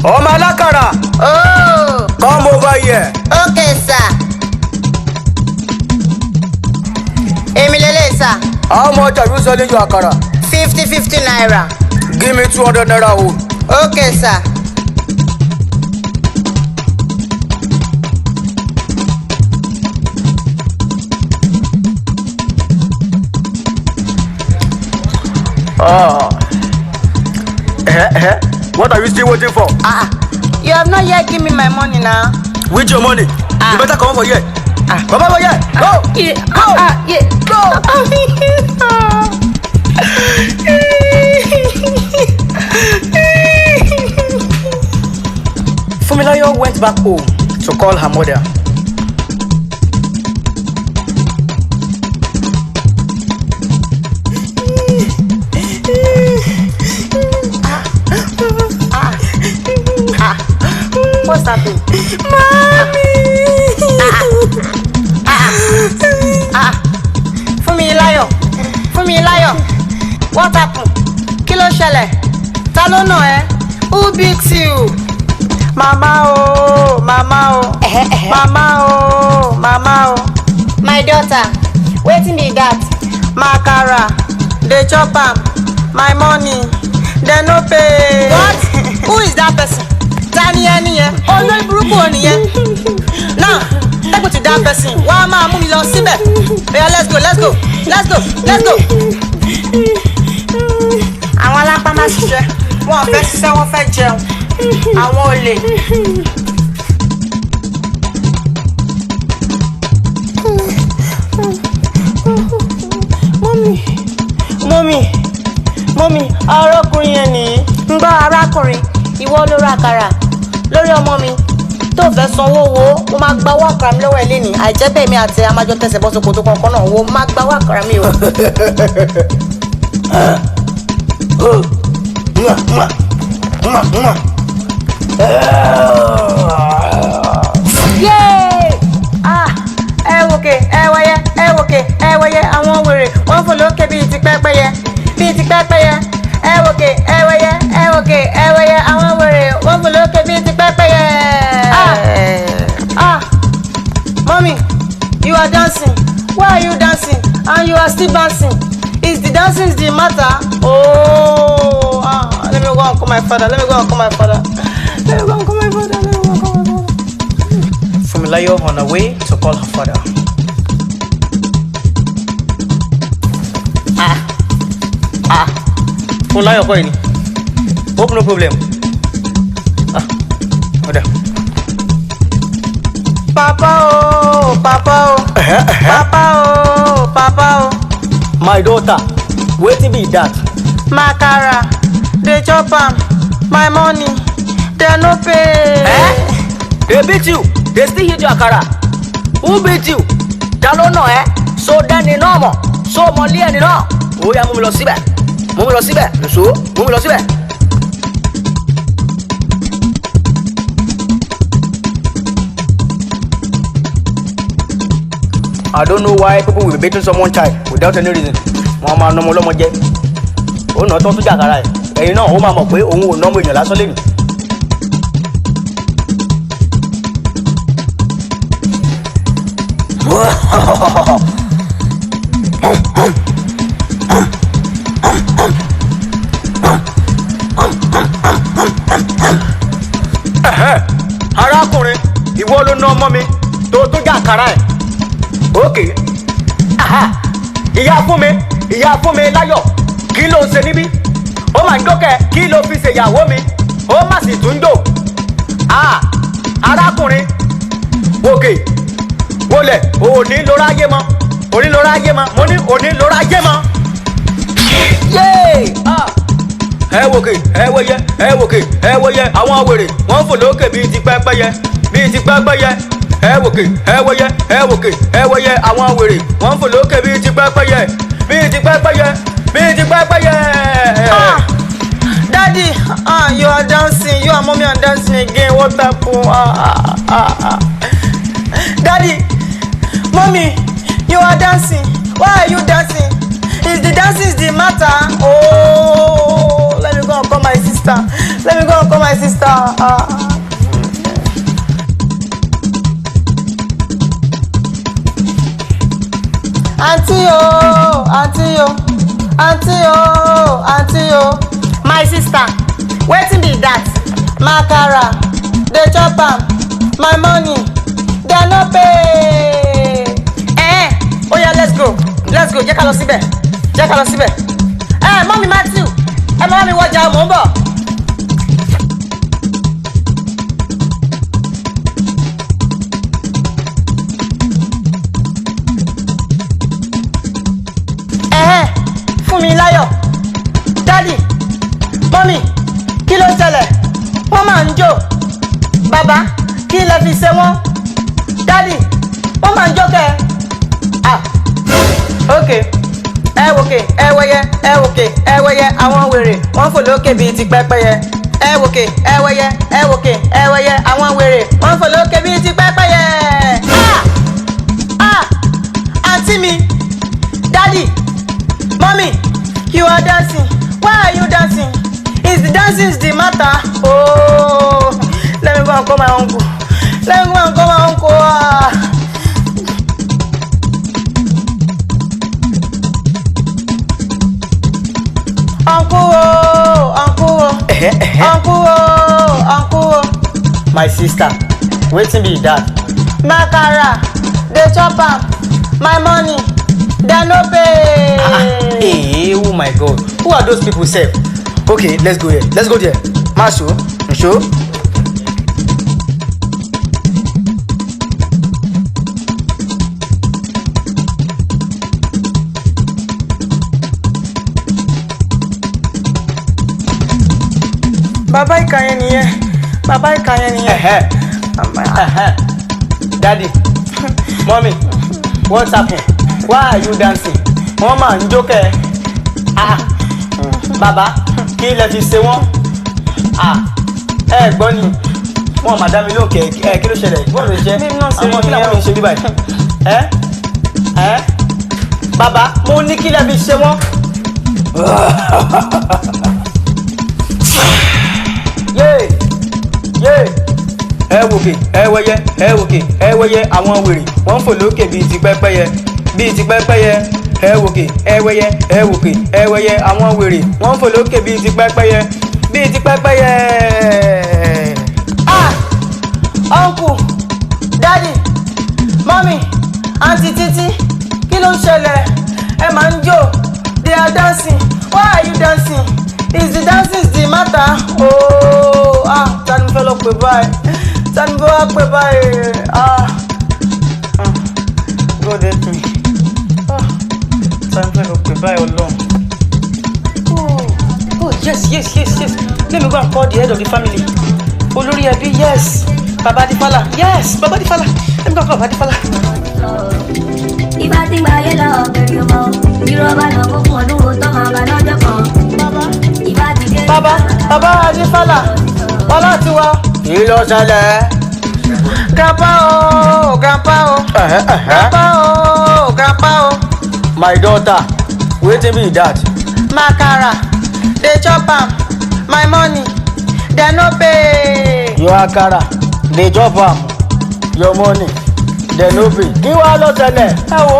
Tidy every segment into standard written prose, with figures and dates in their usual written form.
Oh, my Akara. Oh. Come over here. Okay, sir. Emilele, sir. How much are you selling your Akara? 50 naira. Give me 200 naira. Okay, sir. What are you still waiting for? You have not yet given me my money now. With your money? You better come over here. Come over here. Go. Fumilayo went back home to call her mother. What's happening? Mommy! Fumilayo. What happened? Kí ló ṣẹlẹ̀? Ta ló nà ẹ́? Who beats you? Mama oh. Mama oh. My daughter, wetin be that? My Akara, they chop am. My money, they no pay. What? Who is that person? Tani ẹni yẹn? Olórí burúkú ò nìyẹn. Now, take me to that person. Wá máa mú mi lọ síbẹ̀. Oya, let's go. Àwọn alápá máa ṣiṣẹ́. Wọ́n fẹ́ ṣiṣẹ́, wọ́n fẹ́ jẹun. Àwọn olè. Mọ́mí, arákùnrin yẹn nìyí. Ń gbọ́ arákùnrin, ìwọ ló ra àkàrà lórí ọmọ mi tó fẹ́ sanwó wo ó máa gba owó àkàrà mi lọ́wọ́ ẹ̀ lẹ́nìí àìjẹ́bẹ̀ mi àti amájọ tẹsẹ̀ bọ́ sóko tó kọ̀ọ̀kan náà wo máa gba owó àkàrà mi o. ẹ wòkè àwọn wèrè wọ́n fò lókè bíi ti pẹ́pẹ́yẹ ẹ wòkè àwọn wèrè wọ́n fò lókè bíi ti pẹ́pẹ́yẹ. Mommy, you are dancing. Why are you dancing? And you are still dancing. Is the dancing the matter? Oh, let me go and call my father. Fumilayo on her way to call her father. Fumilayo kọ́ ni. Hope no problem. Order. Papa oh. My daughter, wetin be that? My Akara, they chop am. My money, they no pay. They beat you. They still hit your Akara. Who beat you? Dalo no So dani no mo. So moli ani no. Ó yá mú mi lọ síbẹ̀. Mú mi lọ síbẹ̀. I don't know why people will be beating someone's child without any reason. Wọ́n máa nọmọ lọ́mọ jẹ́. Ó nà tó tún jà kára ẹ̀. Ẹ̀yin náà ó máa mọ̀ pé òun ò nọmọ èèyàn lásán lẹ́nu. Arákùnrin, ìwọ ló ná ọmọ mi tó tún jà kára ẹ̀. Okay. Ìyá fún mi láyọ̀ kí ló ń ṣe níbí? Ó máa ń jókè kí ló fi ṣe ìyàwó mi? Ó má sì tún jò. Arákùnrin òkè wọlé òní lóra ayé mọ́ mo ní òní lóra ayé mọ́. Ẹ wòkè àwọn wèrè wọ́n fò lókè bíi ti pẹ́pẹ́yẹ. Ẹ wòkè àwọn wèrè wọ́n fò lókè bíi ti pẹ́pẹ́yẹ. Daddy, you are dancing. You and mommy are dancing again. What happened? Daddy, mommy, you are dancing. Why are you dancing? Is the dancing the matter? Oh, let me go and call my sister. Let me go and call my sister. Auntie oh. My sister, wetin be that? Akara, dey chop am. My money, they no pay. Oh yeah, let's go. Jẹ́ ká lọ síbẹ̀. Mọ́mí Matthew, ẹ máa mi wọjà mò ń bọ̀. Fún mi láyọ̀. Daddy, mọ́mí, kí ló ṣẹlẹ̀? Wọ́n máa ń jó. Bàbá, kí lẹ fi ṣe wọ́n? Daddy, wọ́n máa ń jó kẹ́. Okay. Ẹ wòkè, ẹ wẹyẹ, àwọn wèrè, wọ́n fò lókè bíi ti pẹ́pẹ́yẹ. Ẹ wòkè, ẹ wẹyẹ, àwọn wèrè, wọ́n fò lókè bíi ti pẹ́pẹ́yẹ. Àǹtí mi, Daddy, Mommy, you are dancing. Why are you dancing? Is the dancing the matter? Oh, let me go and call my uncle. Uncle. My sister, wetin be that? Akara, dey chop am. My money, they no pay. Oh my God, who are those people sef? Okay, let's go there. Maso, show. Baba ìkàyẹn nìyẹn. Daddy, Mommy, what's happening? Why are you dancing? Wọ́n máa ń jó kẹ́. Bàbá, kí lẹ fi ṣe wọ́n? Ẹ gbọ́ ni, wọ́n máa dá mi lóhùn kí ló ṣẹlẹ̀? Wọ́n lè jẹ́ àwọn kí làwọn ṣe bí báyìí. Bàbá, mo ní kí lẹ fi ṣe wọ́n. Ẹ wòkè, ẹ wẹyẹ, àwọn wèrè, wọ́n fò lókè bíi ti pẹ́pẹ́yẹ. Ẹ wòkè, ẹ wẹyẹ, àwọn wèrè, wọ́n fò lókè bíi ti pẹ́pẹ́yẹ. Uncle, Daddy, Mommy, Auntie Titi, kí ló ń ṣẹlẹ̀? Ẹ máa ń jó. They are dancing. Why are you dancing? Is the dancing the matter? Oh, tani fẹ́ lọ pè báyìí. God help me. Tani fẹ́ lọ pè báyìí Ọlọ́run. Oh, yes. Let me go and call the head of the family. Olórí ẹbí, yes. Baba Adifala, yes. Let me go and call Baba Adifala. Ìbá ti gba ayé lọ bẹ̀rẹ̀ ọmọ, ìrọ̀bà lọ fún ọdún wo tọ́ máa bá lọ́jọ́ kan. Ìbá ti dé. Baba Adifala, Bọ́lá ti wá. Kí ló ṣẹlẹ̀? Grandpa oh. My daughter, wetin be that? Akara, dey chop am. My money, they no pay. Your Akara, dey chop am. Your money, they no pay. Kí wá ló ṣẹlẹ̀? Ẹ wo,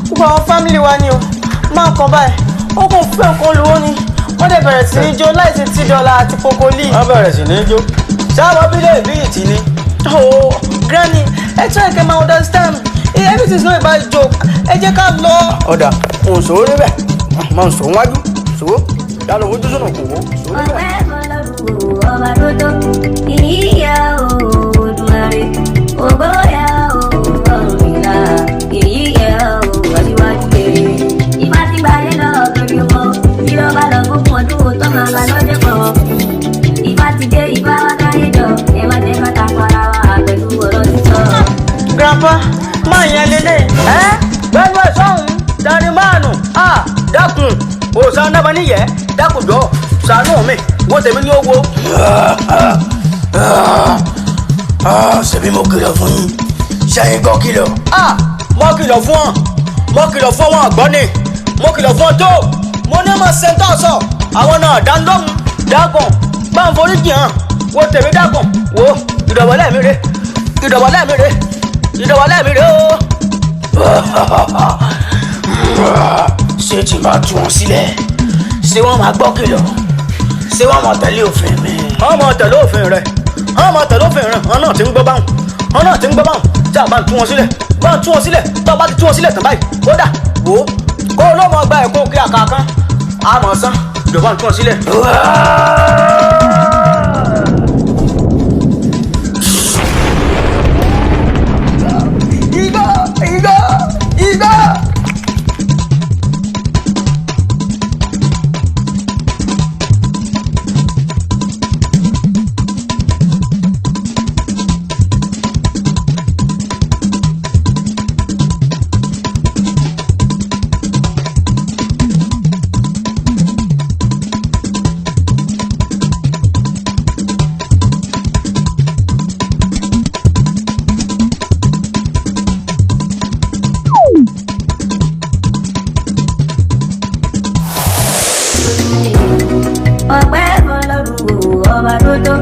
gbogbo àwọn family wa ni o. Máa kàn báyìí, ó kàn fẹ́ nǹkan lówó ni. Wọ́n dẹ̀ bẹ̀rẹ̀ sí ní jó láìsí $10 àti pokoli. Wọ́n bẹ̀rẹ̀ sí ní jó. Sábà bílẹ̀ bí ìtì ni. Oh, Granny, ẹ try kẹ́ máa understand. Everything is not about joke. Ẹ jẹ́ ká lọ. Ọ̀dà, òun sòwò níbẹ̀. Máa ń sọ wájú. Sòwò, yálà owó tó sọ̀nà kò wó. Ọ̀pẹ́ Ọlọ́run ọba tó tó, ìyíyá Olódùmarè, ògbóyà Ọ̀rúnmìlà, ìyíyá Aṣíwájú rere. Ìbá ti gba ayé lọ bẹ̀rẹ̀ ọmọ, ìrọ̀bà lọ fún ọdún wo tọ́ máa bá lọ́jọ́ kan. Ìbá ti dé, ìbá wá dáyé jọ, ẹ má jẹ́ ká takò ara wa pẹ̀lú ọ̀rọ̀ títọ́. Grandpa, máa yẹn lélẹ̀. Gbẹ́nu ẹ̀ sọ́hun, dání máàlù. Dákun, òòsàn dábàá níyẹ̀. Dákun jọ, ṣàánú mi, wo tèmi ní owó. Ṣebí mo kìlọ̀ fún yín, ṣẹ́yìn gbọ́ kìlọ̀. Mo kìlọ̀ fún wọn àgbọ́n ni. Mo kìlọ̀ fún ọ tó. Mo ní ọmọ sẹ́ńtọ̀ sọ, àwọn náà dá lóhùn. Dákun, bá ń forí jì hàn wo tèmi dákun wo ìdọ̀wọ́lẹ̀ mi rè ìdọ̀wọ́lẹ̀ mi rè ìdọ̀wọ́lẹ̀ mi rè o. ṣé tí máa tú wọn sílẹ̀ ṣé wọ́n máa gbọ́ kìlọ̀ ṣé wọ́n máa tẹ̀lé òfin mi. wọ́n máa tẹ̀lé òfin rẹ̀ wọ́n máa tẹ̀lé òfin rẹ̀ wọ́n náà ti ń gbọ́ báwọn wọ́n náà ti ń gbọ́ báwọn tí a bá ń tú wọn sílẹ̀ bá ń tú wọn sílẹ̀ tó bá ti tú wọn sílẹ̀ tán báyìí kódà wò ó kó ló mọ gba ẹ̀kọ́ kí àkàkán àmọ̀ sán ìjọba ń tú wọn sílẹ̀. igbó igbó igbó. ọpẹ́ fọ́lọ́run o ọba tó tó